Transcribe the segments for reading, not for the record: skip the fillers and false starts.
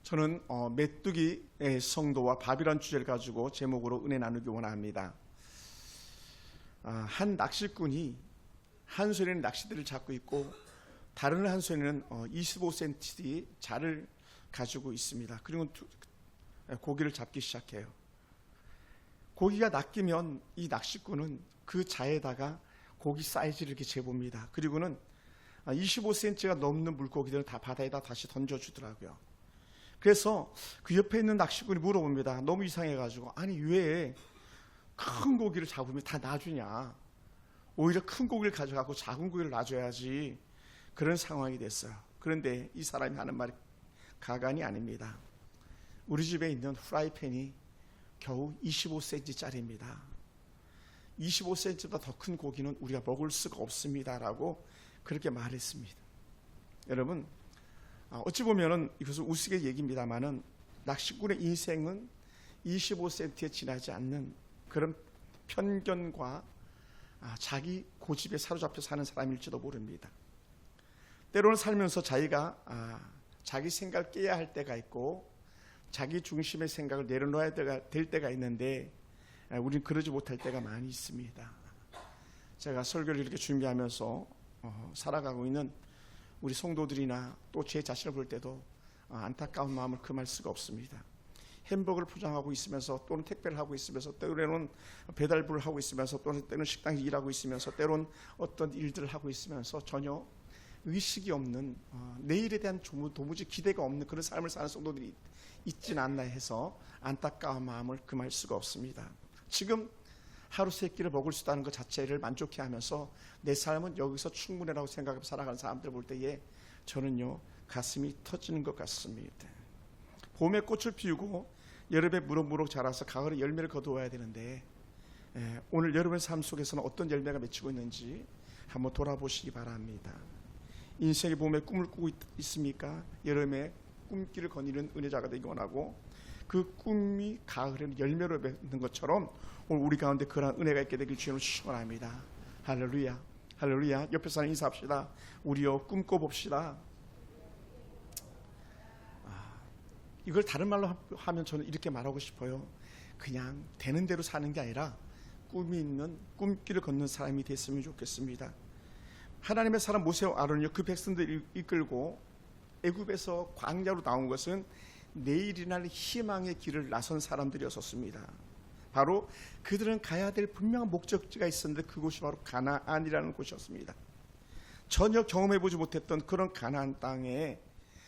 저는 메뚜기의 성도와 바비론 주제를 가지고 제목으로 은혜 나누기 원합니다. 한 낚시꾼이 한 손에는 낚싯대를 잡고 있고 다른 한 손에는 25cm 자를 가지고 있습니다. 그리고 고기를 잡기 시작해요. 고기가 낚이면 이 낚시꾼은 그 자에다가 고기 사이즈를 이렇게 재봅니다. 그리고는 25cm가 넘는 물고기들은 다 바다에다 다시 던져주더라고요. 그래서 그 옆에 있는 낚시꾼이 물어봅니다. 너무 이상해가지고, 아니 왜 큰 고기를 잡으면 다 놔주냐, 오히려 큰 고기를 가져가고 작은 고기를 놔줘야지. 그런 상황이 됐어요. 그런데 이 사람이 하는 말이 가관이 아닙니다. 우리 집에 있는 프라이팬이 겨우 25cm짜리입니다. 25cm보다 더 큰 고기는 우리가 먹을 수가 없습니다 라고 그렇게 말했습니다. 여러분, 어찌 보면 이것은 우스개 얘기입니다만은 낚시꾼의 인생은 25cm에 지나지 않는 그런 편견과 자기 고집에 사로잡혀 사는 사람일지도 모릅니다. 때로는 살면서 자기가 자기 생각을 깨야 할 때가 있고 자기 중심의 생각을 내려놓아야 될 때가 있는데 우리는 그러지 못할 때가 많이 있습니다. 제가 설교를 이렇게 준비하면서 살아가고 있는 우리 성도들이나 또 제 자신을 볼 때도 안타까운 마음을 금할 수가 없습니다. 햄버거를 포장하고 있으면서 또는 택배를 하고 있으면서 때로는 배달부를 하고 있으면서 또는 식당에 일하고 있으면서 때로는 어떤 일들을 하고 있으면서 전혀 의식이 없는 내일에 대한 도무지 기대가 없는 그런 삶을 사는 성도들이 있지는 않나 해서 안타까운 마음을 금할 수가 없습니다. 지금 하루 세 끼를 먹을 수 있다는 것 자체를 만족해하면서 내 삶은 여기서 충분해라고 생각하고 살아가는 사람들 볼 때에 저는요 가슴이 터지는 것 같습니다. 봄에 꽃을 피우고 여름에 무럭무럭 자라서 가을에 열매를 거두어야 되는데 오늘 여러분의 삶 속에서는 어떤 열매가 맺히고 있는지 한번 돌아보시기 바랍니다. 인생의 봄에 꿈을 꾸고 있습니까? 여름에 꿈길을 거니는 은혜자가 되기 원하고 그 꿈이 가을에는 열매로 맺는 것처럼 오늘 우리 가운데 그러한 은혜가 있게 되길 주님을 축원합니다. 할렐루야, 할렐루야. 옆에 사람 인사합시다. 우리요 꿈꿔봅시다. 이걸 다른 말로 하면 저는 이렇게 말하고 싶어요. 그냥 되는 대로 사는 게 아니라 꿈이 있는 꿈길을 걷는 사람이 됐으면 좋겠습니다. 하나님의 사람 모세와 아론이요 그 백성들을 이끌고 애굽에서 광야로 나온 것은 내일이 날 희망의 길을 나선 사람들이었습니다. 바로 그들은 가야 될 분명한 목적지가 있었는데 그곳이 바로 가나안이라는 곳이었습니다. 전혀 경험해보지 못했던 그런 가나안 땅에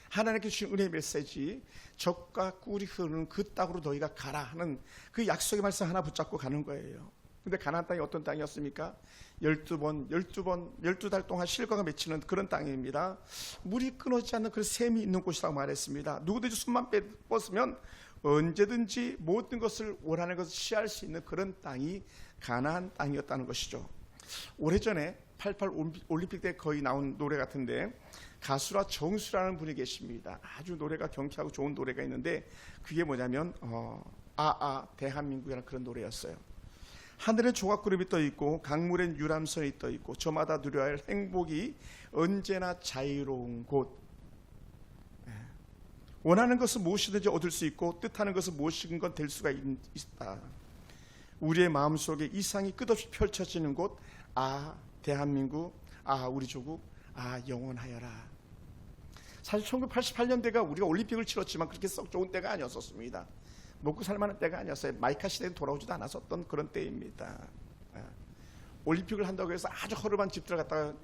하나님께 주신 은혜의 메시지, 적과 꿀이 흐르는 그 땅으로 너희가 가라 하는 그 약속의 말씀 하나 붙잡고 가는 거예요. 근데 가나안 땅이 어떤 땅이었습니까? 12달 동안 실과가 맺히는 그런 땅입니다. 물이 끊어지지 않는 그런 샘이 있는 곳이라고 말했습니다. 누구든지 손만 뻗으면 언제든지 모든 것을 원하는 것을 취할 수 있는 그런 땅이 가나안 땅이었다는 것이죠. 오래전에 88 올림픽 때 거의 나온 노래 같은데 가수라 정수라는 분이 계십니다. 아주 노래가 경쾌하고 좋은 노래가 있는데 그게 뭐냐면 대한민국이라는 그런 노래였어요. 하늘엔 조각구름이 떠있고 강물엔 유람선이 떠있고 저마다 누려야 할 행복이 언제나 자유로운 곳. 원하는 것은 무엇이든지 얻을 수 있고 뜻하는 것은 무엇이든 될 수가 있다. 우리의 마음속에 이상이 끝없이 펼쳐지는 곳. 대한민국, 우리 조국, 영원하여라. 사실 1988년대가 우리가 올림픽을 치렀지만 그렇게 썩 좋은 때가 아니었습니다. 먹고 살만한 때가 아니었어요. 마이카 시대는 돌아오지도 않았었던 그런 때입니다. 올림픽을 한다고 해서 아주 허름한 집들을 갖다가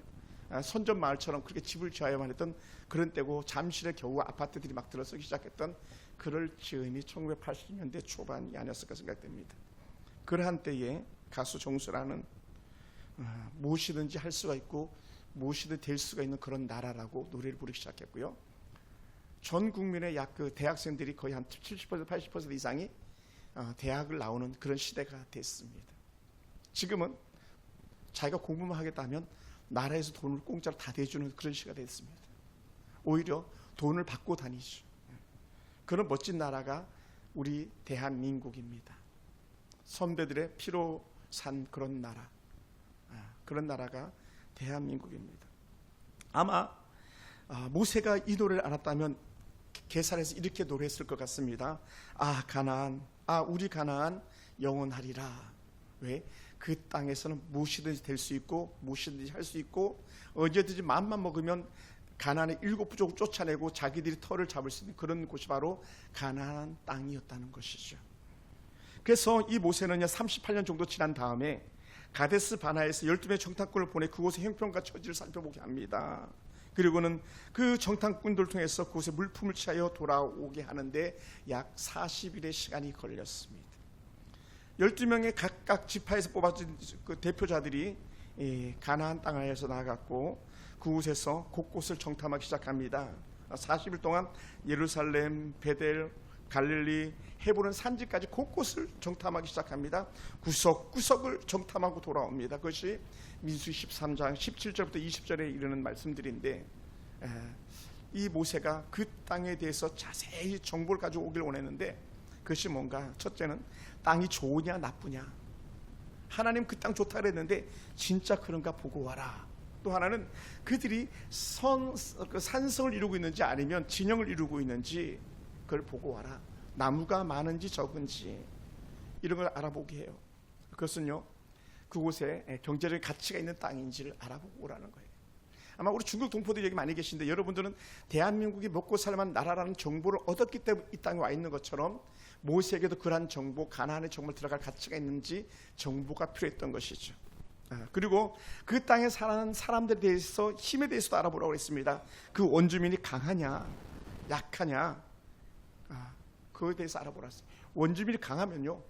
선전 마을처럼 그렇게 집을 지어야만 했던 그런 때고 잠실에 겨우 아파트들이 막 들어서기 시작했던 그럴 즈음이 1980년대 초반이 아니었을까 생각됩니다. 그러한 때에 가수 정수라는 무엇이든지 할 수가 있고 무엇이든 될 수가 있는 그런 나라라고 노래를 부르기 시작했고요. 전 국민의 약 그 대학생들이 거의 한 70% 80% 이상이 대학을 나오는 그런 시대가 됐습니다. 지금은 자기가 공부만 하겠다면 나라에서 돈을 공짜로 다 대주는 그런 시대가 됐습니다. 오히려 돈을 받고 다니죠. 그런 멋진 나라가 우리 대한민국입니다. 선배들의 피로 산 그런 나라, 그런 나라가 대한민국입니다. 아마 모세가 이 노래를 알았다면 계산해서 이렇게 노래했을 것 같습니다. 아 가나안, 아 우리 가나안 영원하리라. 왜? 그 땅에서는 무엇이든지 될 수 있고 무엇이든지 할 수 있고 언제든지 마음만 먹으면 가나안의 7 부족을 쫓아내고 자기들이 터를 잡을 수 있는 그런 곳이 바로 가나안 땅이었다는 것이죠. 그래서 이 모세는요 38년 정도 지난 다음에 가데스 바나에서 12명의 정탐꾼을 보내 그곳의 형편과 처지를 살펴보게 합니다. 그리고는 그 정탐꾼들을 통해서 그곳에 물품을 취하여 돌아오게 하는데 약 40일의 시간이 걸렸습니다. 12명의 각각 지파에서 뽑아진 그 대표자들이 가나안 땅에서 나아갔고 그곳에서 곳곳을 정탐하기 시작합니다. 40일 동안 예루살렘, 베델, 갈릴리, 헤브론 산지까지 곳곳을 정탐하기 시작합니다. 구석구석을 정탐하고 돌아옵니다. 그것이 민수기 13장 17절부터 20절에 이르는 말씀들인데 이 모세가 그 땅에 대해서 자세히 정보를 가지고 오길 원했는데 그것이 뭔가 첫째는 땅이 좋으냐 나쁘냐, 하나님 그 땅 좋다 그랬는데 진짜 그런가 보고 와라. 또 하나는 그들이 산성을 이루고 있는지 아니면 진영을 이루고 있는지 그걸 보고 와라. 나무가 많은지 적은지 이런 걸 알아보게 해요. 그것은요 그곳에 경제적인 가치가 있는 땅인지를 알아보고 오라는 거예요. 아마 우리 중국 동포들이 여기 많이 계신데 여러분들은 대한민국이 먹고 살만한 나라라는 정보를 얻었기 때문에 이 땅에 와 있는 것처럼 모세에게도 그러한 정보, 가나안에 정말 들어갈 가치가 있는지 정보가 필요했던 것이죠. 그리고 그 땅에 사는 사람들에 대해서 힘에 대해서도 알아보라고 했습니다. 그 원주민이 강하냐 약하냐 그거에 대해서 알아보라 했어요. 원주민이 강하면요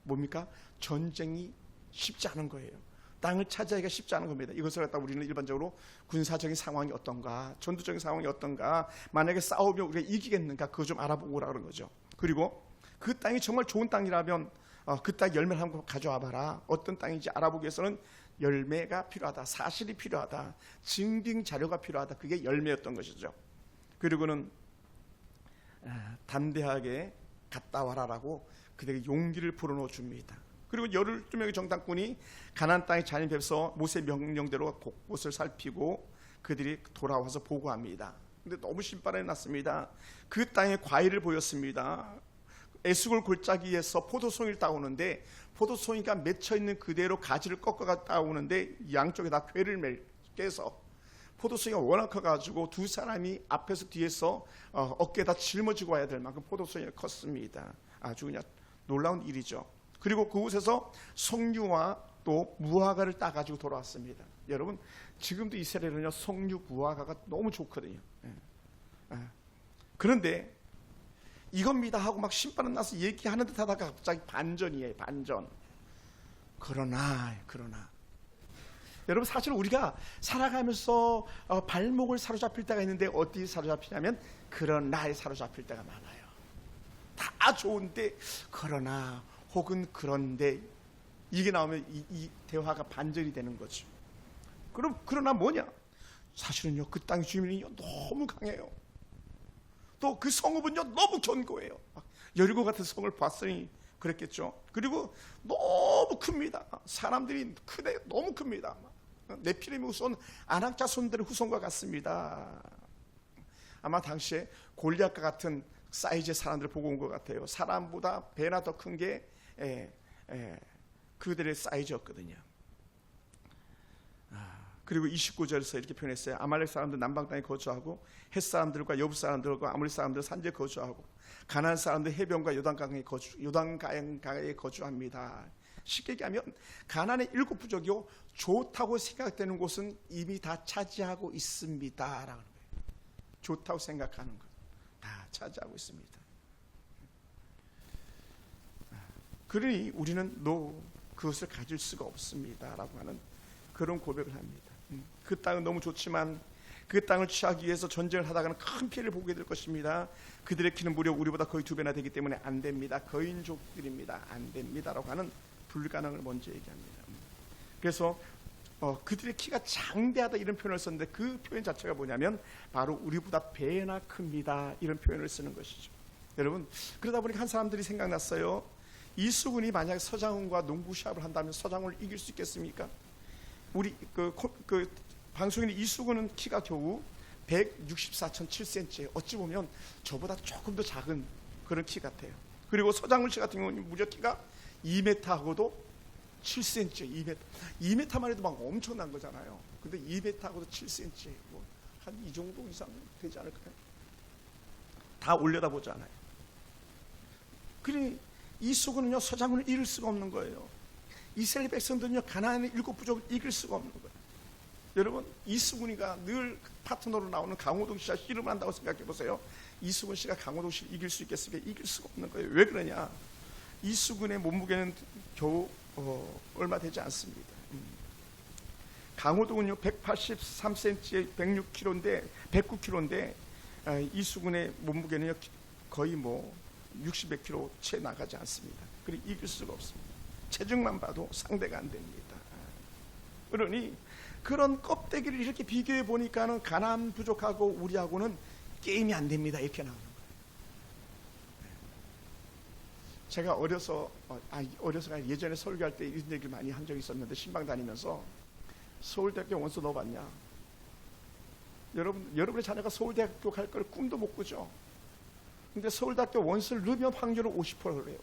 뭡니까? 전쟁이 쉽지 않은 거예요. 땅을 차지하기가 쉽지 않은 겁니다. 이것을 갖다 우리는 일반적으로 군사적인 상황이 어떤가, 전투적인 상황이 어떤가, 만약에 싸우면 우리가 이기겠는가 그거 좀 알아보고 오라 그런 거죠. 그리고 그 땅이 정말 좋은 땅이라면 그 땅 열매를 한번 가져와 봐라. 어떤 땅인지 알아보기 위해서는 열매가 필요하다, 사실이 필요하다, 증빙 자료가 필요하다. 그게 열매였던 것이죠. 그리고는 담대하게 갔다 와라라고 그들에게 용기를 불어넣어 줍니다. 그리고 12명의 정탐꾼이 가나안 땅에 잔입해서 모세 명령대로 곳곳을 살피고 그들이 돌아와서 보고합니다. 근데 너무 신바람이 났습니다. 그 땅에 과일을 보였습니다. 에스골 골짜기에서 포도송이를 따오는데 포도송이가 맺혀있는 그대로 가지를 꺾어가 따오는데 양쪽에 다 궤를 깨서 포도송이가 워낙 커가지고 두 사람이 앞에서 뒤에서 어깨에다 짊어지고 와야 될 만큼 포도송이가 컸습니다. 아주 그냥 놀라운 일이죠. 그리고 그곳에서 석류와 또 무화과를 따가지고 돌아왔습니다. 여러분 지금도 이스라엘은요 석류 무화과가 너무 좋거든요. 그런데 이겁니다 하고 막 신바람 나서 얘기하는 듯 하다가 갑자기 반전이에요. 반전. 그러나 여러분 사실 우리가 살아가면서 발목을 사로잡힐 때가 있는데 어디 사로잡히냐면 그러나에 사로잡힐 때가 많아요. 다 좋은데 그러나 혹은 그런데 이게 나오면 이 대화가 반전이 되는 거죠. 그러나 뭐냐? 사실은요 그 땅의 주민이 너무 강해요. 또 그 성읍은요 너무 견고해요. 여리고 같은 성을 봤으니 그랬겠죠. 그리고 너무 큽니다. 사람들이 크대 너무 큽니다. 네피림의 후손 아낙 자손들의 후손과 같습니다. 아마 당시에 골리앗과 같은 사이즈의 사람들을 보고 온 것 같아요. 사람보다 배나 더 큰 게 그들의 사이즈였거든요. 그리고 29절에서 이렇게 표현했어요. 아말렉 사람들 남방 땅에 거주하고 헷 사람들과 여부 사람들과 아모리 사람들 산지에 거주하고 가나안 사람들 해변과 요단강에 거주합니다. 쉽게 얘기하면 가나안의 7 부족이요 좋다고 생각되는 곳은 이미 다 차지하고 있습니다라는 거예요. 좋다고 생각하는 것 다 차지하고 있습니다. 그러니 우리는 그것을 가질 수가 없습니다라고 하는 그런 고백을 합니다. 그 땅은 너무 좋지만 그 땅을 취하기 위해서 전쟁을 하다가는 큰 피해를 보게 될 것입니다. 그들의 키는 무려 우리보다 거의 2배나 되기 때문에 안 됩니다. 거인족들입니다. 안 됩니다라고 하는 불가능을 먼저 얘기합니다. 그래서 그들의 키가 장대하다 이런 표현을 썼는데 그 표현 자체가 뭐냐면 바로 우리보다 배나 큽니다 이런 표현을 쓰는 것이죠. 여러분 그러다 보니까 한 사람들이 생각났어요. 이수근이 만약 서장훈과 농구 시합을 한다면 서장훈을 이길 수 있겠습니까? 우리 그 방송인 이수근은 키가 겨우 164.7cm, 어찌 보면 저보다 조금 더 작은 그런 키 같아요. 그리고 서장훈 씨 같은 경우는 무려 키가 2m하고도 7cm, 2m만 해도 막 엄청난 거잖아요. 근데 2m하고도 7cm, 뭐 한 이 정도 이상 되지 않을까요? 다 올려다 보잖아요. 그러니 이 수군은요, 서장훈을 이길 수가 없는 거예요. 이스라엘 백성들은요, 가나안의 7부족을 이길 수가 없는 거예요. 여러분, 이수근이가 늘 파트너로 나오는 강호동 씨와 씨름을 한다고 생각해 보세요. 이수근 씨가 강호동 씨를 이길 수 있겠습니까? 이길 수가 없는 거예요. 왜 그러냐? 이수근의 몸무게는 겨우 얼마 되지 않습니다. 강호동은요 183cm에 106kg인데 109kg인데 이수근의 몸무게는요 거의 뭐 60몇 kg 채 나가지 않습니다. 그리고 이길 수가 없습니다. 체중만 봐도 상대가 안 됩니다. 그러니 그런 껍데기를 이렇게 비교해 보니까는 가나안 부족하고 우리하고는 게임이 안 됩니다. 이렇게 나오는 거예요. 제가 어려서 예전에 설교할 때 이런 얘기를 많이 한 적이 있었는데, 신방 다니면서 서울대학교 원서 넣어봤냐? 여러분의 자녀가 서울대학교 갈 걸 꿈도 못 꾸죠. 근데 서울대학교 원서를 넣으면 확률은 50%래요.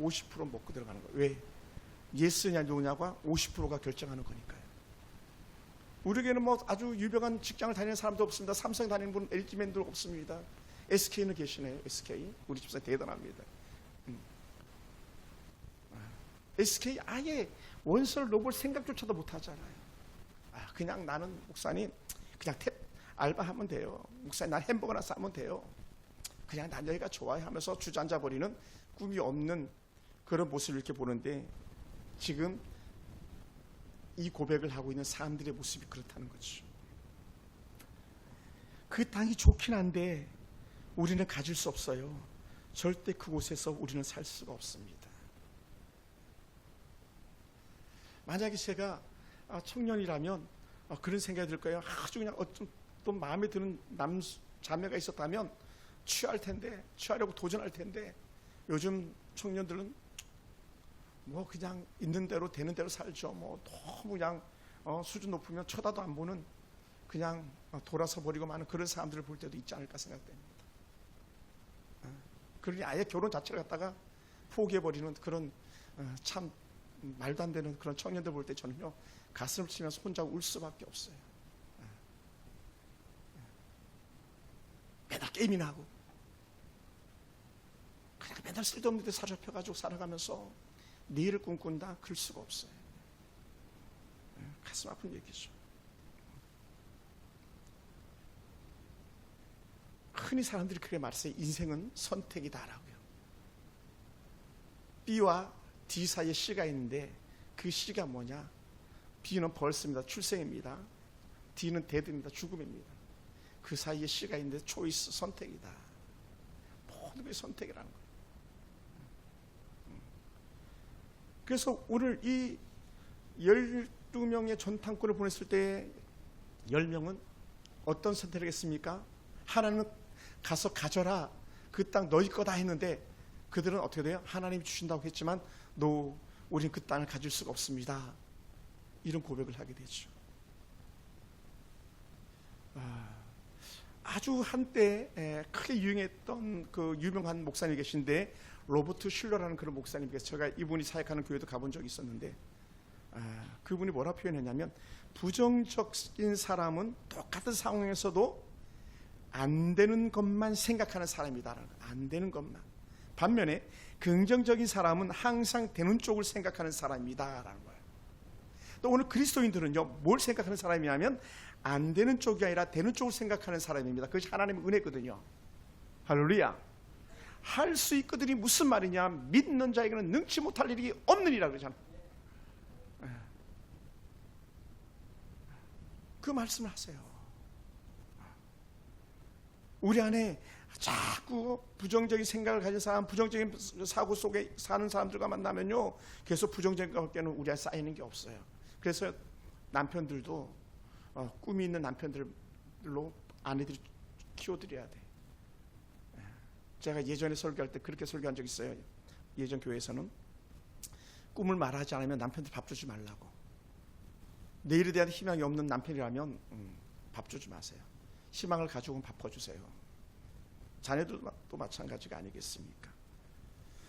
50% 먹고 들어가는 거예요. 왜? 예스냐 노냐가 50%가 결정하는 거니까요. 우리에게는 뭐 아주 유명한 직장을 다니는 사람도 없습니다. 삼성 다니는 분은 LG맨도 없습니다. SK는 계시네요. SK 우리 집사 대단합니다. SK 아예 원서를 넣어볼 생각조차도 못 하잖아요. 그냥 나는 목사님 그냥 알바하면 돼요. 목사님 난 햄버거나 싸면 돼요. 그냥 난 여기가 좋아요 하면서 주저앉아 버리는, 꿈이 없는 그런 모습을 이렇게 보는데, 지금 이 고백을 하고 있는 사람들의 모습이 그렇다는 거죠. 그 땅이 좋긴 한데 우리는 가질 수 없어요. 절대 그곳에서 우리는 살 수가 없습니다. 만약에 제가 청년이라면 그런 생각이 들 거예요. 아주 그냥 어떤 마음에 드는 자매가 있었다면 취할 텐데, 취하려고 도전할 텐데, 요즘 청년들은 뭐 그냥 있는 대로 되는 대로 살죠. 뭐 너무 그냥 수준 높으면 쳐다도 안 보는, 그냥 돌아서 버리고 마는 그런 사람들을 볼 때도 있지 않을까 생각됩니다. 그러니 아예 결혼 자체를 갖다가 포기해버리는 그런 참 말도 안 되는 그런 청년들 볼 때 저는요 가슴을 치면서 혼자 울 수밖에 없어요. 맨날 게임이나 하고 그냥 맨날 쓸데없는 데 사로잡혀가지고 살아가면서 내일을 꿈꾼다, 그럴 수가 없어요. 가슴 아픈 얘기죠. 흔히 사람들이 그렇게 말했어요. 인생은 선택이다라고요. B와 D 사이에 C가 있는데 그 C가 뭐냐? B는 벌스입니다. 출생입니다. D는 데드입니다. 죽음입니다. 그 사이에 C가 있는데 초이스, 선택이다. 모든 게 선택이라는 거예요. 그래서 오늘 이 12명의 전탐꾼을 보냈을 때 10명은 어떤 선택을 했습니까? 하나님은 가서 가져라, 그 땅 너희 거다 했는데, 그들은 어떻게 돼요? 하나님이 주신다고 했지만 우리는 그 땅을 가질 수가 없습니다. 이런 고백을 하게 되죠. 아주 한때 크게 유행했던 그 유명한 목사님이 계신데, 로버트 슐러라는 그런 목사님이 계세요. 제가 이분이 사역하는 교회도 가본 적이 있었는데, 그분이 뭐라 표현했냐면, 부정적인 사람은 똑같은 상황에서도 안 되는 것만 생각하는 사람이다라는 거예요. 안 되는 것만. 반면에 긍정적인 사람은 항상 되는 쪽을 생각하는 사람이다라는 거예요. 또 오늘 그리스도인들은요, 뭘 생각하는 사람이냐면 안 되는 쪽이 아니라 되는 쪽을 생각하는 사람입니다. 그것이 하나님의 은혜거든요. 할렐루야. 할 수 있거든이 무슨 말이냐? 믿는 자에게는 능치 못할 일이 없느니라 그러잖아요. 그 말씀을 하세요. 우리 안에 자꾸 부정적인 생각을 가진 사람, 부정적인 사고 속에 사는 사람들과 만나면요, 계속 부정적인 것밖에는 우리 안에 쌓이는 게 없어요. 그래서 남편들도 꿈이 있는 남편들로 아내들이 키워드려야 돼. 제가 예전에 설교할 때 그렇게 설교한 적 있어요. 예전 교회에서는 꿈을 말하지 않으면 남편들 밥 주지 말라고. 내일에 대한 희망이 없는 남편이라면 밥 주지 마세요. 희망을 가지고 밥 퍼주세요. 자녀들도 마찬가지가 아니겠습니까?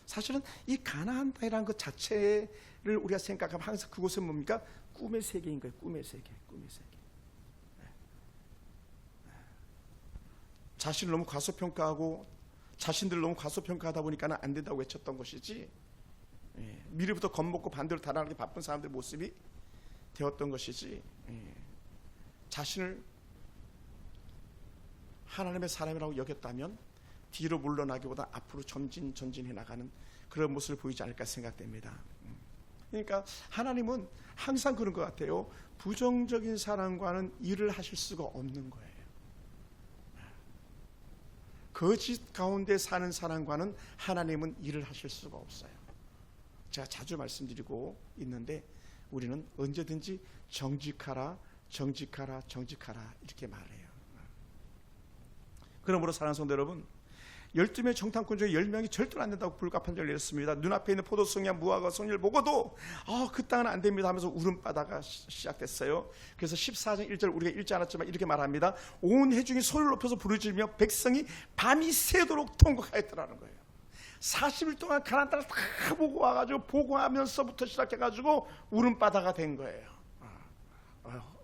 사실은 이 가나안 땅이라는 것 자체를 우리가 생각하면 항상 그곳은 뭡니까? 꿈의 세계인 거예요. 꿈의 세계, 꿈의 세계. 자신을 너무 과소평가하고 자신들을 너무 과소평가하다 보니까 안 된다고 외쳤던 것이지, 미래부터 겁먹고 반대로 달아나기 바쁜 사람들의 모습이 되었던 것이지, 자신을 하나님의 사람이라고 여겼다면 뒤로 물러나기보다 앞으로 전진해 나가는 그런 모습을 보이지 않을까 생각됩니다. 그러니까 하나님은 항상 그런 것 같아요. 부정적인 사람과는 일을 하실 수가 없는 거예요. 거짓 가운데 사는 사람과는 하나님은 일을 하실 수가 없어요. 제가 자주 말씀드리고 있는데 우리는 언제든지 정직하라, 정직하라, 정직하라 이렇게 말해요. 그러므로 사랑하는 성도 여러분, 12명의 정탐꾼 중에 10명이 절대로 안 된다고 불가판정을 내렸습니다. 눈앞에 있는 포도송이와 무화과 송이를 보고도 그 땅은 안 됩니다 하면서 울음바다가 시작됐어요. 그래서 14장 1절 우리가 읽지 않았지만 이렇게 말합니다. 온 회중이 소리를 높여서 부르짖으며 백성이 밤이 새도록 통곡하였더라는 거예요. 40일 동안 가나안 땅을 다 보고 와가지고 보고하면서부터 시작해가지고 울음바다가 된 거예요.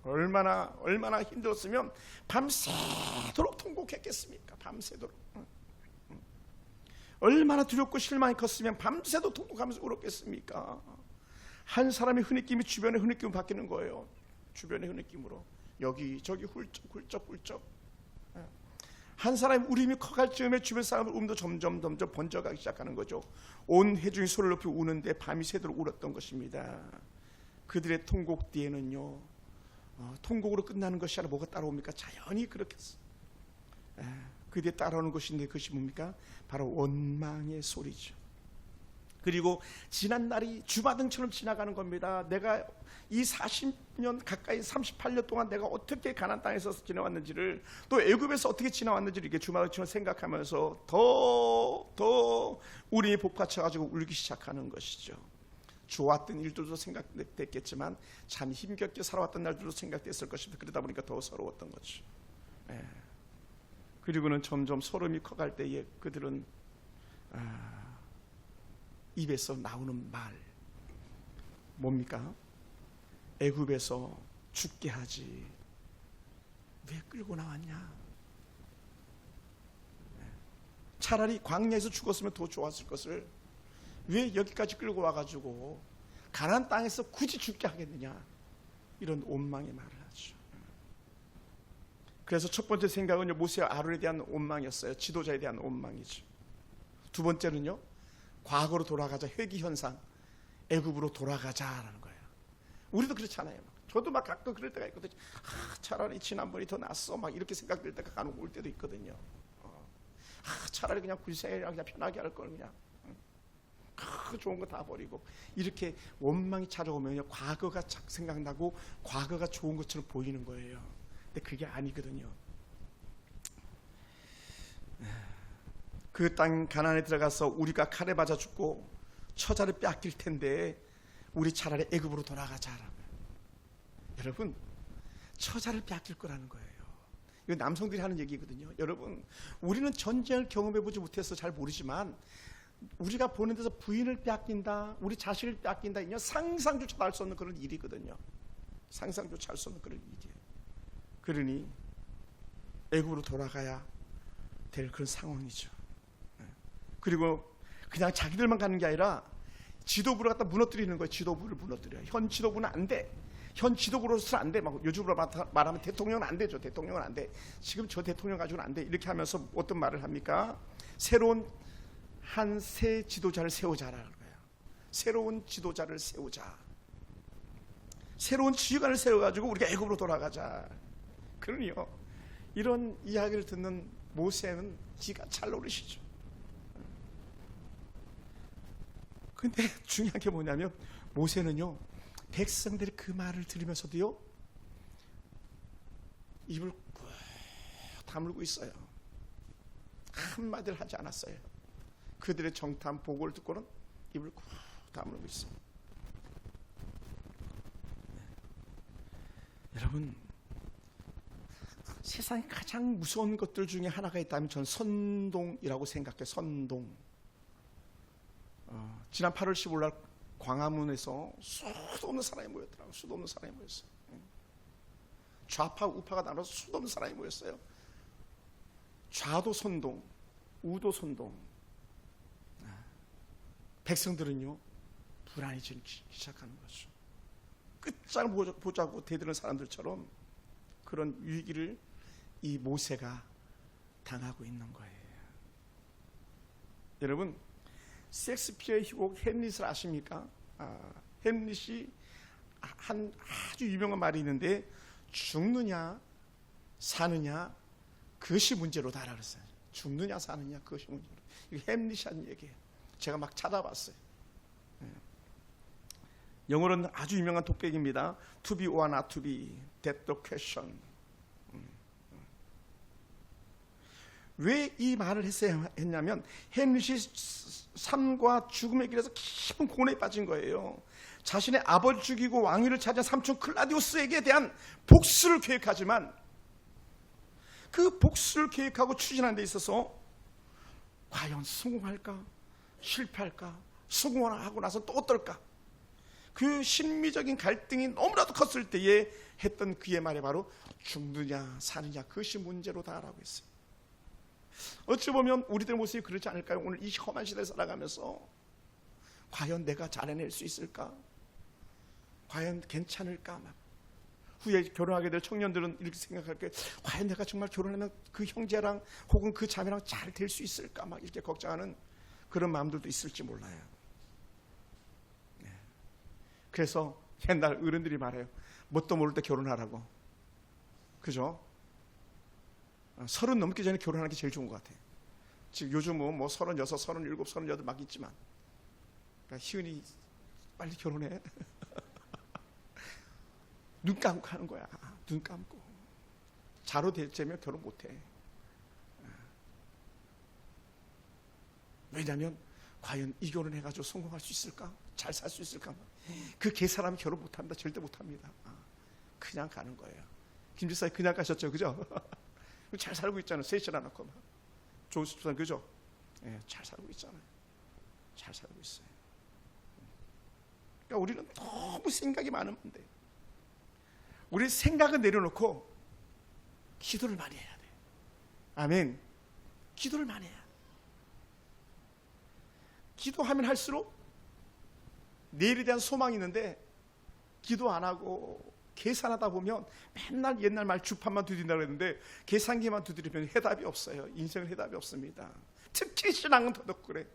얼마나 힘들었으면 밤새도록 통곡했겠습니까? 밤새도록. 얼마나 두렵고 실망이 컸으면 밤새도 통곡하면서 울었겠습니까? 한 사람의 흐느낌이 주변의 흐느낌으로 바뀌는 거예요. 주변의 흐느낌으로 여기저기 훌쩍 한 사람의 울음이 커갈 즈음에 주변 사람의 울음도 점점 번져가기 시작하는 거죠. 온 회중이 소리를 높이 우는데 밤이 새도록 울었던 것입니다. 그들의 통곡 뒤에는요, 통곡으로 끝나는 것이 아니라 뭐가 따라옵니까? 자연히 그렇게 그 뒤에 따라오는 것인데 그것이 뭡니까? 바로 원망의 소리죠. 그리고 지난 날이 주마등처럼 지나가는 겁니다. 내가 이 40년 가까이 38년 동안 내가 어떻게 가나안 땅에서 지내왔는지를, 또 애굽에서 어떻게 지나왔는지를 이게 주마등처럼 생각하면서 더 울음이 복받쳐가지고 울기 시작하는 것이죠. 좋았던 일들도 생각됐겠지만 참 힘겹게 살아왔던 날들도 생각됐을 것입니다. 그러다 보니까 더 서러웠던 거죠. 그리고는 점점 소름이 커갈 때에 그들은 입에서 나오는 말 뭡니까? 애굽에서 죽게 하지 왜 끌고 나왔냐? 차라리 광야에서 죽었으면 더 좋았을 것을 왜 여기까지 끌고 와가지고 가나안 땅에서 굳이 죽게 하겠느냐? 이런 원망의 말을 하죠. 그래서 첫 번째 생각은요, 모세와 아론에 대한 원망이었어요. 지도자에 대한 원망이죠. 두 번째는요, 과거로 돌아가자, 회귀 현상, 애굽으로 돌아가자라는 거예요. 우리도 그렇잖아요. 저도 막 가끔 그럴 때가 있거든요. 차라리 지난번이 더 낫어, 막 이렇게 생각될 때가 간혹 올 때도 있거든요. 차라리 그냥 굴생이랑 그냥 편하게 할 걸 그냥. 좋은 거 다 버리고 이렇게 원망이 찾아오면요, 과거가 생각나고 과거가 좋은 것처럼 보이는 거예요. 근데 그게 아니거든요. 그 땅 가나안에 들어가서 우리가 칼에 맞아 죽고 처자를 빼앗길 텐데 우리 차라리 애굽으로 돌아가자. 여러분, 처자를 빼앗길 거라는 거예요. 이거 남성들이 하는 얘기거든요. 여러분, 우리는 전쟁을 경험해보지 못해서 잘 모르지만 우리가 보는 데서 부인을 빼앗긴다, 우리 자식을 빼앗긴다, 이건 상상조차 할 수 없는 그런 일이거든요. 상상조차 할 수 없는 그런 일이에요. 그러니 애굽으로 돌아가야 될 그런 상황이죠. 그리고 그냥 자기들만 가는 게 아니라 지도부를 갖다 무너뜨리는 거예요. 지도부를 무너뜨려요. 현 지도부는 안 돼. 현 지도부로서는 안 돼. 막 요즘으로 말하면 대통령은 안 되죠. 대통령은 안 돼. 지금 저 대통령 가지고는 안 돼. 이렇게 하면서 어떤 말을 합니까? 새로운 한 새 지도자를 세우자라는 거예요. 새로운 지도자를 세우자. 새로운 지휘관을 세워가지고 우리가 애굽으로 돌아가자. 그러니요, 이런 이야기를 듣는 모세는 기가 잘 오르시죠. 근데 중요한 게 뭐냐면 모세는요, 백성들이 그 말을 들으면서도요, 입을 꾹 다물고 있어요. 한마디를 하지 않았어요. 그들의 정탐 보고를 듣고는 입을 꾹 다물고 있어요. 여러분, 세상에 가장 무서운 것들 중에 하나가 있다면 전 선동이라고 생각해요. 선동. 지난 8월 15일 날 광화문에서 수도 없는 사람이 모였더라고요. 수도 없는 사람이 모였어요. 좌파 우파가 나눠서 수도 없는 사람이 모였어요. 좌도 선동, 우도 선동. 백성들은요 불안해지기 시작하는 거죠. 끝장을 보자고 대드는 사람들처럼 그런 위기를 이 모세가 당하고 있는 거예요. 여러분, 셰익스피어의 희곡 햄릿을 아십니까? 햄릿이 한 아주 유명한 말이 있는데, 죽느냐 사느냐 그것이 문제로다라고 했어요. 죽느냐 사느냐 그것이 문제로. 이게 햄릿이 한 얘기예요. 제가 막 찾아봤어요. 영어로는 아주 유명한 독백입니다. To be or not to be, that's the question. 왜 이 말을 했냐면 햄릿이 삶과 죽음의 길에서 깊은 고뇌에 빠진 거예요. 자신의 아버지 죽이고 왕위를 차지한 삼촌 클라디우스에게 대한 복수를 계획하지만 그 복수를 계획하고 추진하는 데 있어서 과연 성공할까? 실패할까? 성공을 하고 나서 또 어떨까? 그 심리적인 갈등이 너무나도 컸을 때에 했던 그의 말이 바로 죽느냐 사느냐 그것이 문제로다라고 했어요. 어찌 보면 우리들 모습이 그렇지 않을까요? 오늘 이 험한 시대에 살아가면서 과연 내가 잘해낼 수 있을까? 과연 괜찮을까? 막 후에 결혼하게 될 청년들은 이렇게 생각할 게, 과연 내가 정말 결혼하면 그 형제랑 혹은 그 자매랑 잘 될 수 있을까? 막 이렇게 걱정하는 그런 마음들도 있을지 몰라요. 그래서 옛날 어른들이 말해요. 뭣도 모를 때 결혼하라고. 그죠? 30 넘기 전에 결혼하는 게 제일 좋은 것 같아요. 지금 요즘은 뭐 36, 37, 38 막 있지만, 그러니까 희은이 빨리 결혼해. 눈 감고 하는 거야. 눈 감고. 자로 되면 결혼 못해. 왜냐하면 과연 이 결혼해가지고 성공할 수 있을까? 잘 살 수 있을까? 그 사람이 결혼 못합니다. 절대 못합니다. 그냥 가는 거예요. 김 지사님 그냥 가셨죠, 그죠? 잘 살고 있잖아요. 셋이나 낳고 조수 집사님 그죠? 예, 잘 살고 있잖아요. 잘 살고 있어요. 그러니까 우리는 너무 생각이 많으면 안 돼. 우리 생각을 내려놓고 기도를 많이 해야 돼. 아멘. 기도를 많이 해야 돼. 기도하면 할수록 내일에 대한 소망이 있는데, 기도 안 하고 계산하다 보면 맨날 옛날 말 주판만 두드린다고 그랬는데 계산기만 두드리면 해답이 없어요. 인생은 해답이 없습니다. 특히 신앙은 더더욱 그래.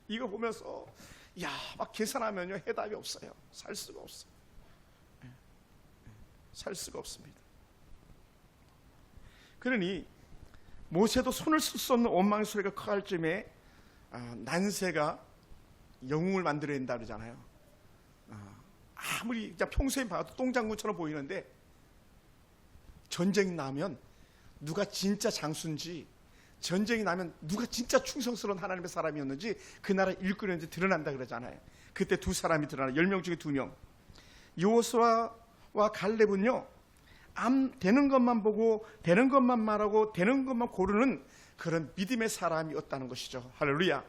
이거 보면서 막 계산하면요 해답이 없어요. 살 수가 없어요. 살 수가 없습니다. 그러니 모세도 손을 쓸 수 없는 원망의 소리가 커갈 쯤에 난세가 영웅을 만들어낸다 그러잖아요. 아무리 평소에 봐도 똥장군처럼 보이는데 전쟁이 나면 누가 진짜 장수인지, 전쟁이 나면 누가 진짜 충성스러운 하나님의 사람이었는지, 그 나라 일꾼이었는지 드러난다 그러잖아요. 그때 두 사람이 드러나. 10명 중에 2명. 여호수아와 갈렙은요 되는 것만 보고 되는 것만 말하고 되는 것만 고르는 그런 믿음의 사람이었다는 것이죠. 할렐루야.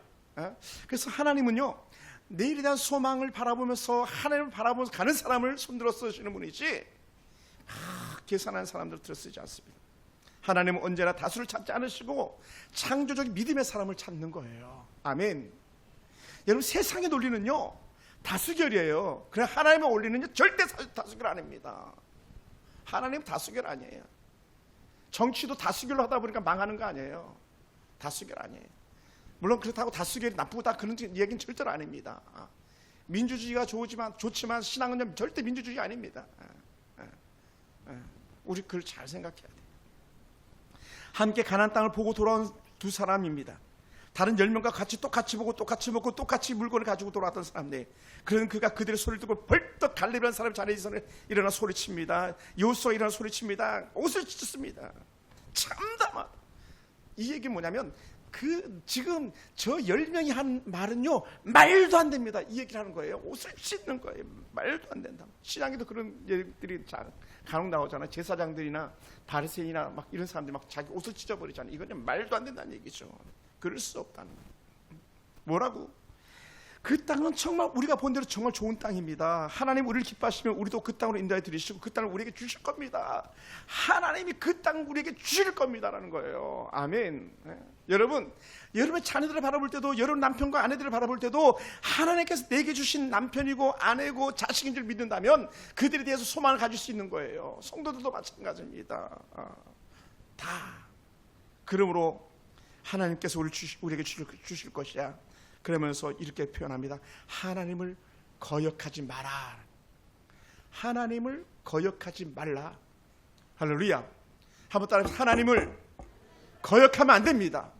그래서 하나님은요 내일에 대한 소망을 바라보면서 하나님을 바라보면서 가는 사람을 손들어 쓰시는 분이지 계산하는 사람들을 쓰지 않습니다. 하나님은 언제나 다수를 찾지 않으시고 창조적인 믿음의 사람을 찾는 거예요. 아멘. 여러분, 세상의 논리는요 다수결이에요. 그러나 하나님의 원리는요 절대 다수결 아닙니다. 하나님 다수결 아니에요. 정치도 다수결로 하다 보니까 망하는 거 아니에요. 다수결 아니에요. 물론 그렇다고 다수결이 나쁘다 그런 얘기는 절대로 아닙니다. 민주주의가 좋지만 신앙은 절대 민주주의 아닙니다. 우리 그걸 잘 생각해야 돼요. 함께 가나안 땅을 보고 돌아온 두 사람입니다. 다른 10명과 같이 똑같이 보고 똑같이 먹고 똑같이 물건을 가지고 돌아왔던 사람들. 그런 그가 그들의 소리를 듣고 벌떡 갈렙이라는 사람이 자리에서 일어나 소리칩니다. 여호수아가 일어나 소리칩니다. 옷을 찢습니다. 참담하다. 이 얘기 뭐냐면 지금 저 10명이 한 말은요, 말도 안 됩니다. 이 얘기를 하는 거예요. 옷을 찢는 거예요. 말도 안 된다. 신앙에도 그런 얘기들이 간혹 나오잖아요. 제사장들이나 바리새인이나 막 이런 사람들이 막 자기 옷을 찢어버리잖아요. 이거는 말도 안 된다는 얘기죠. 그럴 수 없다는 거예요. 뭐라고? 그 땅은 정말 우리가 본 대로 정말 좋은 땅입니다. 하나님 우리를 기뻐하시면 우리도 그 땅으로 인도해 드리시고 그 땅을 우리에게 주실 겁니다. 하나님이 그 땅을 우리에게 주실 겁니다라는 거예요. 아멘. 여러분, 여러분의 자녀들을 바라볼 때도, 여러분 남편과 아내들을 바라볼 때도 하나님께서 내게 주신 남편이고 아내고 자식인 줄 믿는다면 그들에 대해서 소망을 가질 수 있는 거예요. 성도들도 마찬가지입니다. 다. 그러므로 하나님께서 우리에게 주실 것이야. 그러면서 이렇게 표현합니다. 하나님을 거역하지 마라. 하나님을 거역하지 말라. 할렐루야. 한번 따라해서 하나님을 거역하면 안 됩니다.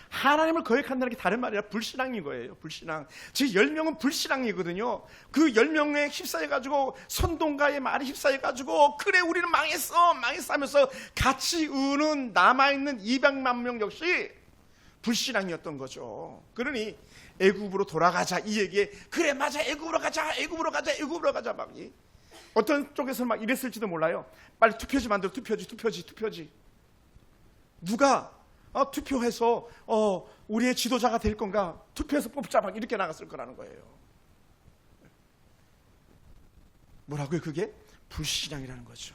하나님을 거역한다는 게 다른 말이 아니라 불신앙인 거예요. 불신앙. 즉 10명은 불신앙이거든요. 그 10명에 휩싸여가지고 선동가의 말에 휩싸여가지고 그래 우리는 망했어 하면서 같이 우는 남아있는 200만 명 역시 불신앙이었던 거죠. 그러니 애굽으로 돌아가자 이 얘기에 그래 맞아 애굽으로 가자 막 어떤 쪽에서는 막 이랬을지도 몰라요. 빨리 투표지 만들어. 투표지 누가 투표해서 우리의 지도자가 될 건가, 투표해서 뽑자 막 이렇게 나갔을 거라는 거예요. 뭐라고요? 그게 불신앙이라는 거죠.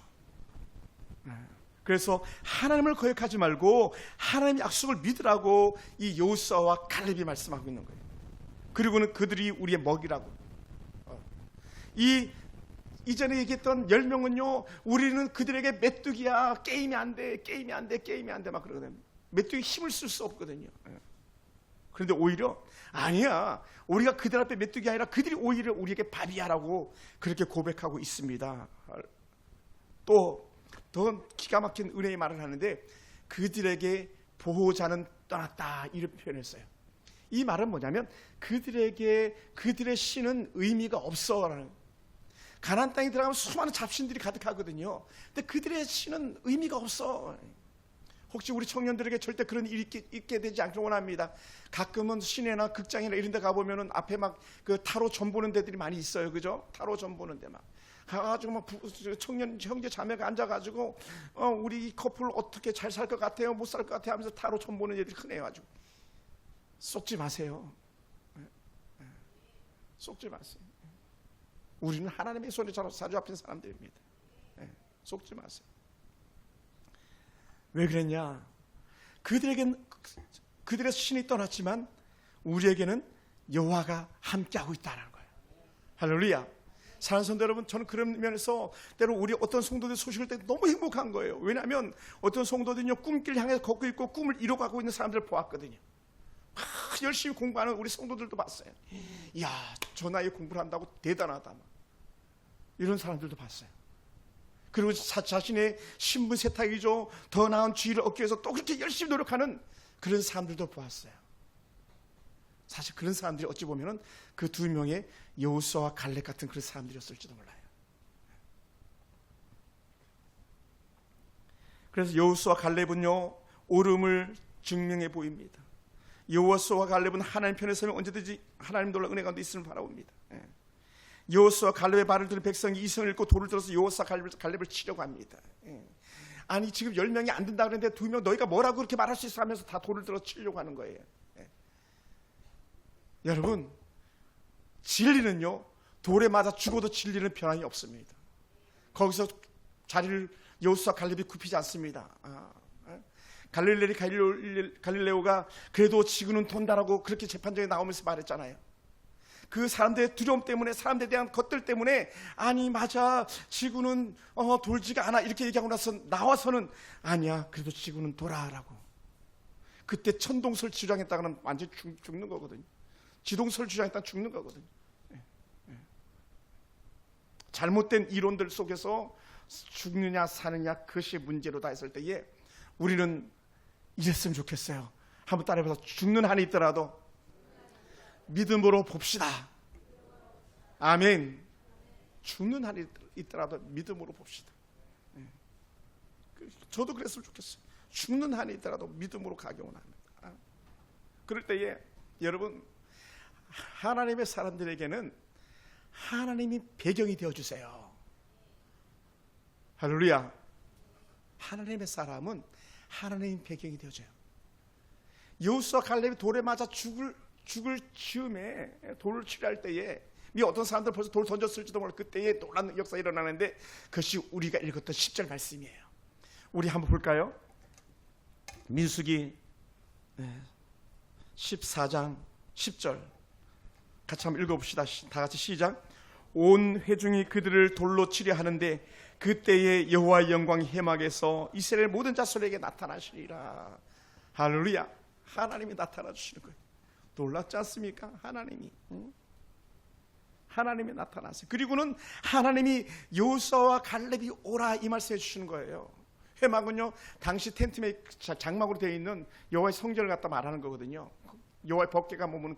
그래서 하나님을 거역하지 말고 하나님의 약속을 믿으라고 이 여호수아와 갈렙이 말씀하고 있는 거예요. 그리고는 그들이 우리의 먹이라고. 이전에 얘기했던 10명은요 우리는 그들에게 메뚜기야, 게임이 안 돼 막 그러거든요. 메뚜기 힘을 쓸 수 없거든요. 그런데 오히려 아니야, 우리가 그들 앞에 메뚜기 아니라 그들이 오히려 우리에게 밥이야라고 그렇게 고백하고 있습니다. 또 더 기가 막힌 은혜의 말을 하는데 그들에게 보호자는 떠났다 이런 표현을 써요. 이 말은 뭐냐면 그들에게 그들의 신은 의미가 없어라는. 가나안 땅에 들어가면 수많은 잡신들이 가득하거든요. 근데 그들의 신은 의미가 없어. 혹시 우리 청년들에게 절대 그런 일이 있게 되지 않길 원합니다. 가끔은 시내나 극장이나 이런 데 가보면은 앞에 막 그 타로 점 보는 데들이 많이 있어요. 그죠? 타로 점 보는 데 막 가가지고 막 청년 형제 자매가 앉아가지고 우리 커플 어떻게 잘 살 것 같아요? 못 살 것 같아요? 하면서 타로 점 보는 애들이 흔해요. 아주 속지 마세요. 속지 마세요. 우리는 하나님의 손에 사로잡힌 사람들입니다. 속지 마세요. 왜 그랬냐? 그들의 신이 떠났지만 우리에게는 여호와가 함께하고 있다는 거예요. 할렐루야. 사랑하는 성도 여러분, 저는 그런 면에서 때로 우리 어떤 성도들 소식을 때 너무 행복한 거예요. 왜냐하면 어떤 성도들은요 꿈길 향해서 걷고 있고 꿈을 이뤄가고 있는 사람들을 보았거든요. 열심히 공부하는 우리 성도들도 봤어요. 이야, 저 나이에 공부를 한다고 대단하다 막. 이런 사람들도 봤어요. 그리고 자신의 신분 세탁이죠, 더 나은 지위를 얻기 위해서 또 그렇게 열심히 노력하는 그런 사람들도 보았어요. 사실 그런 사람들이 어찌 보면 그 두 명의 여호수아와 갈렙 같은 그런 사람들이었을지도 몰라요. 그래서 여호수아와 갈렙은요 옳음을 증명해 보입니다. 여호수아와 갈렙은 하나님 편에 서면 언제든지 하나님 놀라 은혜 가운데 있음을 바라봅니다. 여호수아와 갈렙의 발을 들은 백성이 이성을 읽고 돌을 들어서 여호수아 갈렙을 치려고 합니다. 아니 지금 10명이 안 된다 그랬는데 2명 너희가 뭐라고 그렇게 말할 수 있어 하면서 다 돌을 들어서 치려고 하는 거예요. 여러분, 진리는요 돌에 맞아 죽어도 진리는 변함이 없습니다. 거기서 자리를 여호수아 갈렙이 굽히지 않습니다. 갈릴레오가 그래도 지구는 돈다라고 그렇게 재판정에 나오면서 말했잖아요. 그 사람들의 두려움 때문에, 사람들에 대한 것들 때문에 아니 맞아 지구는 돌지가 않아 이렇게 얘기하고 나와서는 아니야 그래도 지구는 돌아라고. 그때 천동설 주장했다가는 완전히 죽는 거거든요. 지동설 주장했다가 죽는 거거든요. 잘못된 이론들 속에서 죽느냐 사느냐 그것이 문제로다 했을 때에 우리는 이랬으면 좋겠어요. 한번 따라해봐서 죽는 한이 있더라도 믿음으로 봅시다. 아멘. 죽는 한이 있더라도 믿음으로 봅시다. 저도 그랬으면 좋겠어요. 죽는 한이 있더라도 믿음으로 가기 원합니다. 그럴 때에 여러분, 하나님의 사람들에게는 하나님이 배경이 되어주세요. 할렐루야. 하나님의 사람은 하나님이 배경이 되어줘요. 여호수아 갈렙이 돌에 맞아 죽을 즈음에 돌을 치료할 때에 어떤 사람들 벌써 돌 던졌을지도 몰라. 그때에 놀라운 역사가 일어나는데 그것이 우리가 읽었던 10절 말씀이에요. 우리 한번 볼까요? 민수기 14장 10절 같이 한번 읽어봅시다. 다 같이 시작. 온 회중이 그들을 돌로 치려 하는데 그때에 여호와의 영광이 해막에서 이스라엘 모든 자손에게 나타나시리라. 할렐루야. 하나님이 나타나 주시는 거예요. 놀랍지 않습니까? 하나님이 나타나세요. 그리고는 하나님이 여호수아와 갈렙이 오라 이 말씀해 주시는 거예요. 회막은요, 당시 텐트에 장막으로 되어 있는 여호와의 성전을 갖다 말하는 거거든요. 여호와의 법궤가 머무는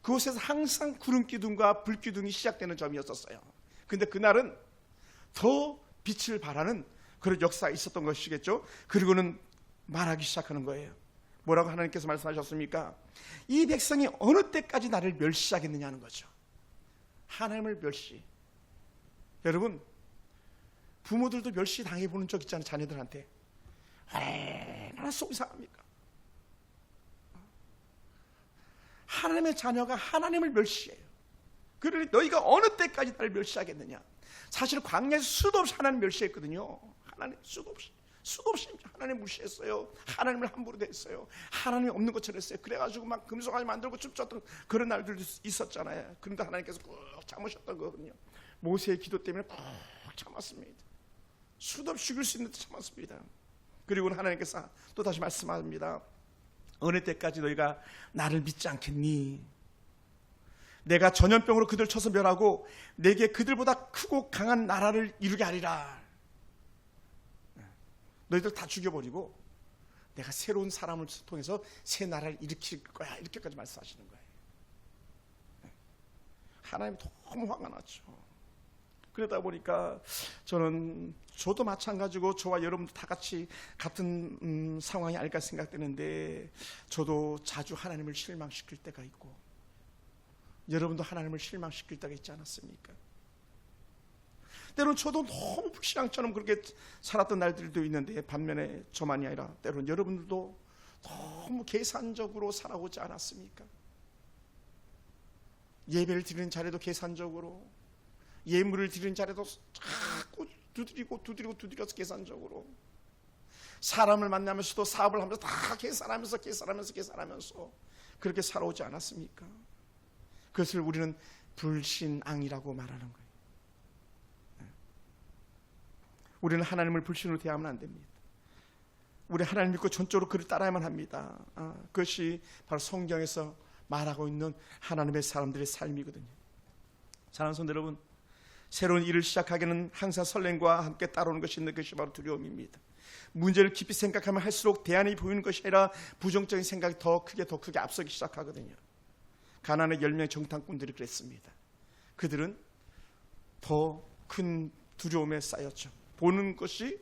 그곳에서 항상 구름 기둥과 불 기둥이 시작되는 점이었었어요. 근데 그날은 더 빛을 발하는 그런 역사가 있었던 것이겠죠. 그리고는 말하기 시작하는 거예요. 뭐라고 하나님께서 말씀하셨습니까? 이 백성이 어느 때까지 나를 멸시하겠느냐는 거죠. 하나님을 멸시. 여러분, 부모들도 멸시 당해보는 적 있잖아요. 자녀들한테. 얼마나 속이 상합니까? 하나님의 자녀가 하나님을 멸시해요. 그러니 너희가 어느 때까지 나를 멸시하겠느냐. 사실 광야에서 수도 없이 하나님 멸시했거든요. 하나님 수도 없이 하나님 무시했어요. 하나님을 함부로 대했어요. 하나님이 없는 것처럼 했어요. 그래가지고 막 금송아지 만들고 춤췄던 그런 날들도 있었잖아요. 그런데 하나님께서 꾹 참으셨던 거거든요. 모세의 기도 때문에 꾹 참았습니다. 수도 없이 죽일 수 있는데 참았습니다. 그리고는 하나님께서 또 다시 말씀합니다. 어느 때까지 너희가 나를 믿지 않겠니? 내가 전염병으로 그들 쳐서 멸하고 내게 그들보다 크고 강한 나라를 이루게 하리라. 너희들 다 죽여버리고 내가 새로운 사람을 통해서 새 나라를 일으킬 거야. 이렇게까지 말씀하시는 거예요. 하나님 너무 화가 났죠. 그러다 보니까 저도 마찬가지고 저와 여러분도 다 같이 같은 상황이 아닐까 생각되는데, 저도 자주 하나님을 실망시킬 때가 있고 여러분도 하나님을 실망시킬 때가 있지 않았습니까? 때로는 저도 너무 불신앙처럼 그렇게 살았던 날들도 있는데, 반면에 저만이 아니라 때로는 여러분들도 너무 계산적으로 살아오지 않았습니까? 예배를 드리는 자리도 계산적으로, 예물을 드리는 자리도 자꾸 두드려서 계산적으로, 사람을 만나면서도 사업을 하면서 다 계산하면서 그렇게 살아오지 않았습니까? 그것을 우리는 불신앙이라고 말하는 거예요. 우리는 하나님을 불신으로 대하면 안 됩니다. 우리 하나님 믿고 전적으로 그를 따라야만 합니다. 그것이 바로 성경에서 말하고 있는 하나님의 사람들의 삶이거든요. 사랑하는 성도 여러분, 새로운 일을 시작하기는 항상 설렘과 함께 따라오는 것이 있는 것이 바로 두려움입니다. 문제를 깊이 생각하면 할수록 대안이 보이는 것이 아니라 부정적인 생각이 더 크게 앞서기 시작하거든요. 가나안의 10명의 정탐꾼들이 그랬습니다. 그들은 더 큰 두려움에 쌓였죠. 보는 것이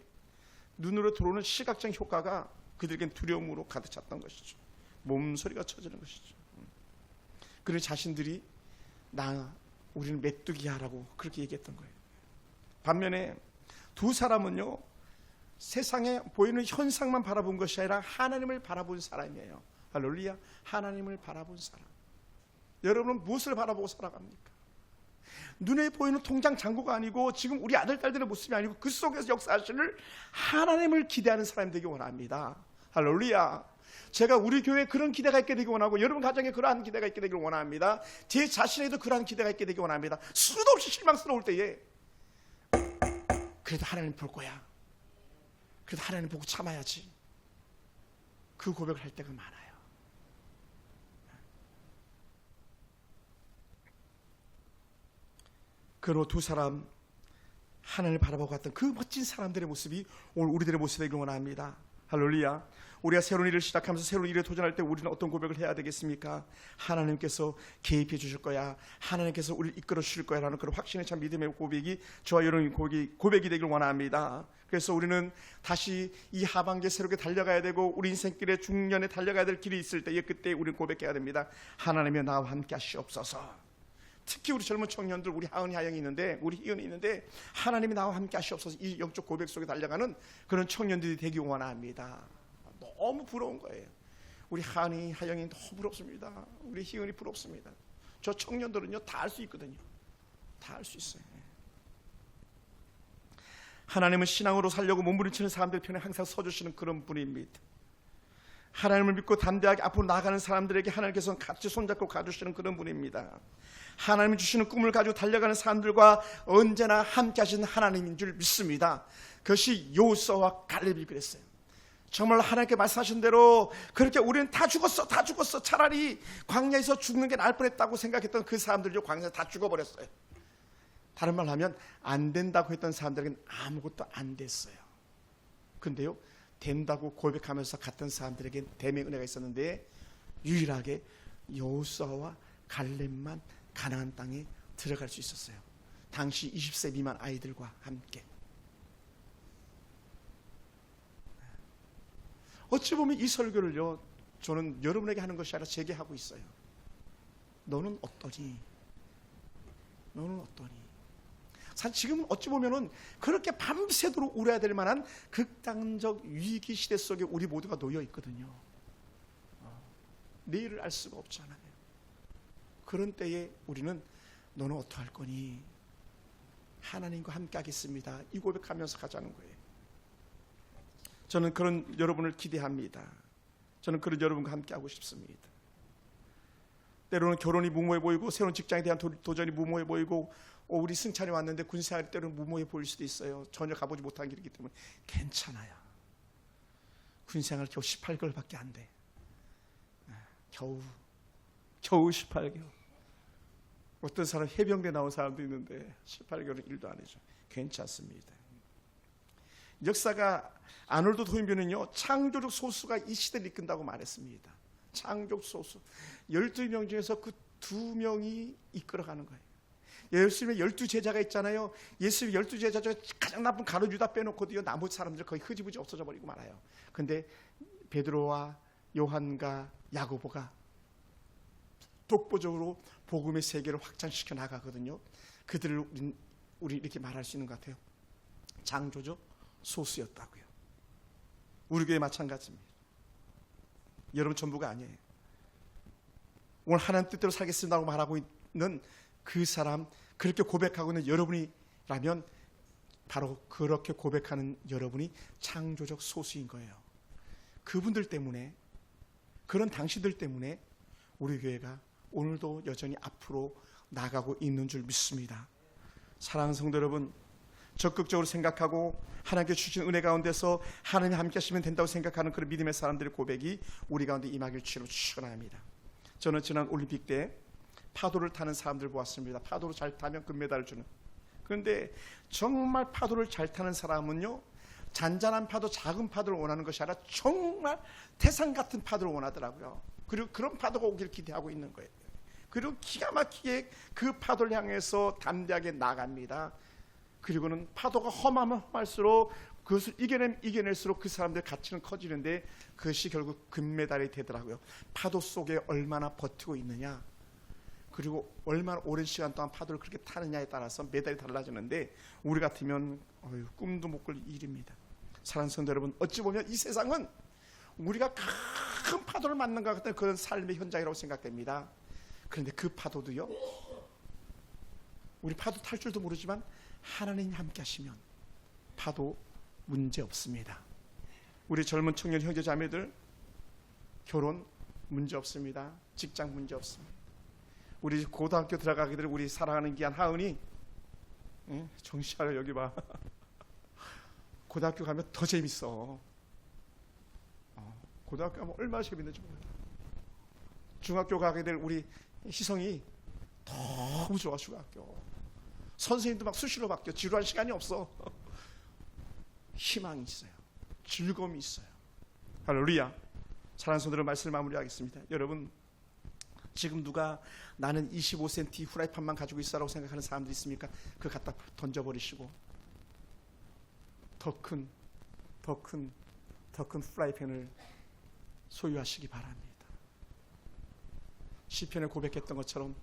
눈으로 들어오는 시각적 효과가 그들에겐 두려움으로 가득 찼던 것이죠. 몸소리가 쳐지는 것이죠. 그래서 자신들이 우리는 메뚜기야라고 그렇게 얘기했던 거예요. 반면에 두 사람은요, 세상에 보이는 현상만 바라본 것이 아니라 하나님을 바라본 사람이에요. 할렐루야. 하나님을 바라본 사람. 여러분은 무엇을 바라보고 살아갑니까? 눈에 보이는 통장 잔고가 아니고 지금 우리 아들 딸들의 모습이 아니고 그 속에서 역사하시는 하나님을 기대하는 사람이 되기 원합니다. 할렐루야. 제가 우리 교회에 그런 기대가 있게 되기 원하고 여러분 가정에 그러한 기대가 있게 되기를 원합니다. 제 자신에도 그러한 기대가 있게 되기 원합니다. 수도 없이 실망스러울 때에 그래도 하나님 볼 거야. 그래도 하나님 보고 참아야지. 그 고백을 할 때가 많아요. 그로 두 사람 하나님을 바라보고 갔던 그 멋진 사람들의 모습이 오늘 우리들의 모습이 되길 원합니다. 할렐루야. 우리가 새로운 일을 시작하면서 새로운 일에 도전할 때 우리는 어떤 고백을 해야 되겠습니까? 하나님께서 개입해 주실 거야, 하나님께서 우리를 이끌어 주실 거야 라는 그런 확신에 찬 믿음의 고백이 저와 여러분 고백이 되길 원합니다. 그래서 우리는 다시 이 하반기에 새롭게 달려가야 되고 우리 인생길에 중년에 달려가야 될 길이 있을 때에 그때 우리는 고백해야 됩니다. 하나님이 나와 함께 하시옵소서. 특히 우리 젊은 청년들, 우리 하은이 하영이 있는데, 우리 희은이 있는데, 하나님이 나와 함께 하시옵소서. 이 영적 고백 속에 달려가는 그런 청년들이 되기 원합니다. 너무 부러운 거예요. 우리 하은이 하영이 너무 부럽습니다. 우리 희은이 부럽습니다. 저 청년들은요 다 할 수 있거든요. 다 할 수 있어요. 하나님은 신앙으로 살려고 몸부림치는 사람들 편에 항상 서주시는 그런 분입니다. 하나님을 믿고 담대하게 앞으로 나아가는 사람들에게 하나님께서는 같이 손잡고 가주시는 그런 분입니다. 하나님이 주시는 꿈을 가지고 달려가는 사람들과 언제나 함께 하시는 하나님인 줄 믿습니다. 그것이 여호수아와 갈렙이 그랬어요. 정말 하나님께 말씀하신 대로 그렇게 우리는 다 죽었어, 다 죽었어, 차라리 광야에서 죽는 게 나을 뻔했다고 생각했던 그 사람들이 광야에서 다 죽어버렸어요. 다른 말로 하면 안 된다고 했던 사람들에게는 아무것도 안 됐어요. 근데요, 된다고 고백하면서 갔던 사람들에게 댐의 은혜가 있었는데 유일하게 여호수아와 갈렙만 가나안 땅에 들어갈 수 있었어요. 당시 20세 미만 아이들과 함께. 어찌 보면 이 설교를요 저는 여러분에게 하는 것이 아니라 제게 하고 있어요. 너는 어떠니? 너는 어떠니? 사실 지금 어찌 보면은 그렇게 밤새도록 울어야 될 만한 극단적 위기 시대 속에 우리 모두가 놓여 있거든요. 내일을 알 수가 없잖아요. 그런 때에 우리는 너는 어떡할 거니? 하나님과 함께 하겠습니다. 이 고백하면서 가자는 거예요. 저는 그런 여러분을 기대합니다. 저는 그런 여러분과 함께 하고 싶습니다. 때로는 결혼이 무모해 보이고 새로운 직장에 대한 도전이 무모해 보이고 우리 승찬이 왔는데 군생활 때로는 무모해 보일 수도 있어요. 전혀 가보지 못한 길이기 때문에 괜찮아요. 군생활 겨우 18개월밖에 안 돼. 겨우 18개월. 어떤 사람 해병대 나온 사람도 있는데 18개월은 일도 안 해줘. 괜찮습니다. 역사가 아놀드 토인비는요 창조적 소수가 이 시대를 이끈다고 말했습니다. 창조적 소수 12명 중에서 그 2명이 이끌어가는 거예요. 예수님의 12제자가 있잖아요. 예수님의 12제자 중에 가장 나쁜 가룟 유다 빼놓고도요 나머지 사람들 거의 흐지부지 없어져 버리고 말아요. 근데 베드로와 요한과 야고보가 독보적으로 복음의 세계를 확장시켜 나가거든요. 그들을 우리 이렇게 말할 수 있는 것 같아요. 창조적 소수였다고요. 우리 교회 마찬가지입니다. 여러분 전부가 아니에요. 오늘 하나님 뜻대로 살겠습니다라고 말하고 있는 그 사람, 그렇게 고백하고 있는 여러분이라면 바로 그렇게 고백하는 여러분이 창조적 소수인 거예요. 그분들 때문에, 그런 당신들 때문에 우리 교회가 오늘도 여전히 앞으로 나가고 있는 줄 믿습니다. 사랑하는 성도 여러분, 적극적으로 생각하고 하나님께 주신 은혜 가운데서 하나님이 함께 하시면 된다고 생각하는 그런 믿음의 사람들의 고백이 우리 가운데 임하길 주로 축원합니다. 저는 지난 올림픽 때 파도를 타는 사람들 보았습니다. 파도를 잘 타면 금메달을 주는. 그런데 정말 파도를 잘 타는 사람은요 잔잔한 파도, 작은 파도를 원하는 것이 아니라 정말 태산 같은 파도를 원하더라고요. 그리고 그런 파도가 오기를 기대하고 있는 거예요. 그리고 기가 막히게 그 파도를 향해서 담대하게 나갑니다. 그리고는 파도가 험하면 험할수록 그것을 이겨낼수록 그 사람들의 가치는 커지는데 그것이 결국 금메달이 되더라고요. 파도 속에 얼마나 버티고 있느냐, 그리고 얼마나 오랜 시간 동안 파도를 그렇게 타느냐에 따라서 메달이 달라지는데 우리 같으면 꿈도 못 꿀 일입니다. 사랑하는 성도 여러분, 어찌 보면 이 세상은 우리가 큰 파도를 맞는 것 같은 그런 삶의 현장이라고 생각됩니다. 그런데 그 파도도요, 우리 파도 탈 줄도 모르지만 하나님이 함께 하시면 파도 문제 없습니다. 우리 젊은 청년 형제 자매들, 결혼 문제 없습니다. 직장 문제 없습니다. 우리 고등학교 들어가게 될 우리 사랑하는 귀한 하은이, 정신 차려, 여기 봐. 고등학교 가면 더 재밌어. 고등학교 가면 얼마나 재밌는지 몰라. 중학교 가게 될 우리 희성이 너무 좋아. 중학교 선생님도 막 수시로 바뀌어. 지루한 시간이 없어. 희망이 있어요. 즐거움이 있어요. 할렐루야. 사랑하는 손들어 말씀을 마무리하겠습니다. 여러분, 지금 누가 나는 25cm 후라이팬만 가지고 있어라고 생각하는 사람들이 있습니까? 그거 갖다 던져버리시고 더 큰 후라이팬을 소유하시기 바랍니다. 시편에 고백했던 것처럼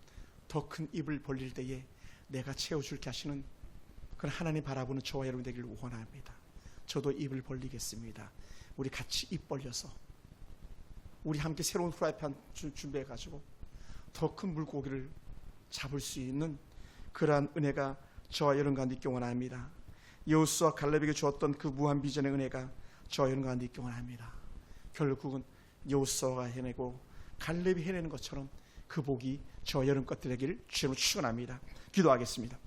더 큰 입을 벌릴 때에 내가 채워줄게 하시는 그런 하나님 바라보는 저와 여러분 되기를 원합니다. 저도 입을 벌리겠습니다. 우리 같이 입 벌려서 우리 함께 새로운 후라이팬 준비해 가지고 더 큰 물고기를 잡을 수 있는 그러한 은혜가 저와 여러분 가운데 있기 원합니다. 여호수아 갈렙에게 주었던 그 무한 비전의 은혜가 저와 여러분 가운데 있기 원합니다. 결국은 여호수아가 해내고 갈렙이 해내는 것처럼 그 복이 저와 여러분 것들에게 주님으로 축원합니다. 기도하겠습니다.